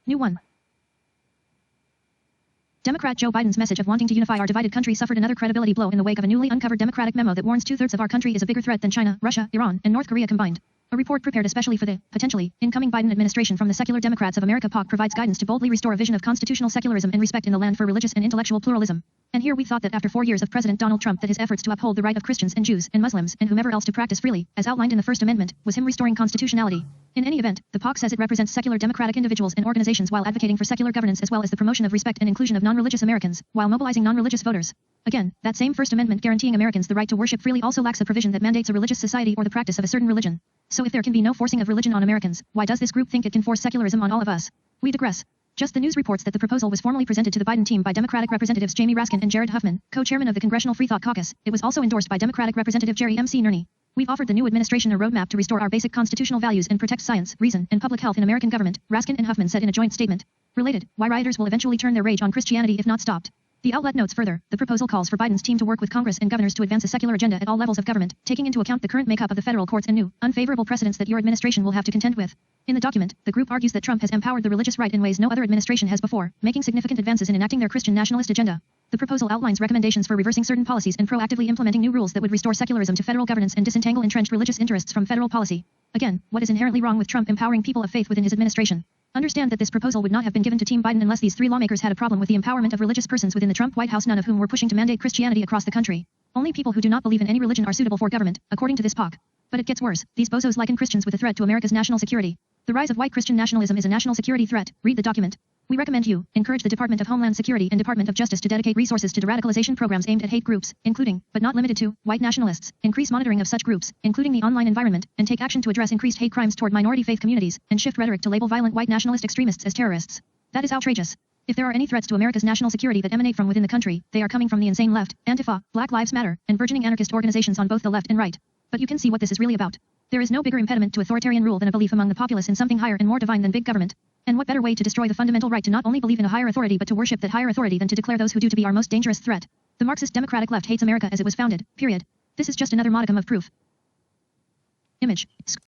New 1. Democrat Joe Biden's message of wanting to unify our divided country suffered another credibility blow in the wake of a newly uncovered Democratic memo that warns two-thirds of our country is a bigger threat than China, Russia, Iran, and North Korea combined. A report prepared especially for the, potentially, incoming Biden administration from the Secular Democrats of America (POC) provides guidance to boldly restore a vision of constitutional secularism and respect in the land for religious and intellectual pluralism. And here we thought that after 4 years of President Donald Trump that his efforts to uphold the right of Christians and Jews and Muslims and whomever else to practice freely, as outlined in the First Amendment, was him restoring constitutionality. In any event, the POC says it represents secular democratic individuals and organizations while advocating for secular governance as well as the promotion of respect and inclusion of non-religious Americans, while mobilizing non-religious voters. Again, that same First Amendment guaranteeing Americans the right to worship freely also lacks a provision that mandates a religious society or the practice of a certain religion. So if there can be no forcing of religion on Americans, why does this group think it can force secularism on all of us? We digress. Just the news reports that the proposal was formally presented to the Biden team by Democratic Representatives Jamie Raskin and Jared Huffman, co-chairman of the Congressional Free Thought Caucus. It was also endorsed by Democratic Representative Jerry M.C. Nerney. We've offered the new administration a roadmap to restore our basic constitutional values and protect science, reason, and public health in American government, Raskin and Huffman said in a joint statement. Related, why rioters will eventually turn their rage on Christianity if not stopped. The outlet notes further, the proposal calls for Biden's team to work with Congress and governors to advance a secular agenda at all levels of government, taking into account the current makeup of the federal courts and new, unfavorable precedents that your administration will have to contend with. In the document, the group argues that Trump has empowered the religious right in ways no other administration has before, making significant advances in enacting their Christian nationalist agenda. The proposal outlines recommendations for reversing certain policies and proactively implementing new rules that would restore secularism to federal governance and disentangle entrenched religious interests from federal policy. Again, what is inherently wrong with Trump empowering people of faith within his administration? Understand that this proposal would not have been given to Team Biden unless these three lawmakers had a problem with the empowerment of religious persons within the Trump White House, none of whom were pushing to mandate Christianity across the country. Only people who do not believe in any religion are suitable for government, according to this POC. But it gets worse. These bozos liken Christians with a threat to America's national security. The rise of white Christian nationalism is a national security threat. Read the document. We recommend you encourage the Department of Homeland Security and Department of Justice to dedicate resources to de-radicalization programs aimed at hate groups, including, but not limited to, white nationalists, increase monitoring of such groups, including the online environment, and take action to address increased hate crimes toward minority faith communities, and shift rhetoric to label violent white nationalist extremists as terrorists. That is outrageous. If there are any threats to America's national security that emanate from within the country, they are coming from the insane left, Antifa, Black Lives Matter, and burgeoning anarchist organizations on both the left and right. But you can see what this is really about. There is no bigger impediment to authoritarian rule than a belief among the populace in something higher and more divine than big government. And what better way to destroy the fundamental right to not only believe in a higher authority but to worship that higher authority than to declare those who do to be our most dangerous threat? The Marxist democratic left hates America as it was founded, period. This is just another modicum of proof. Image.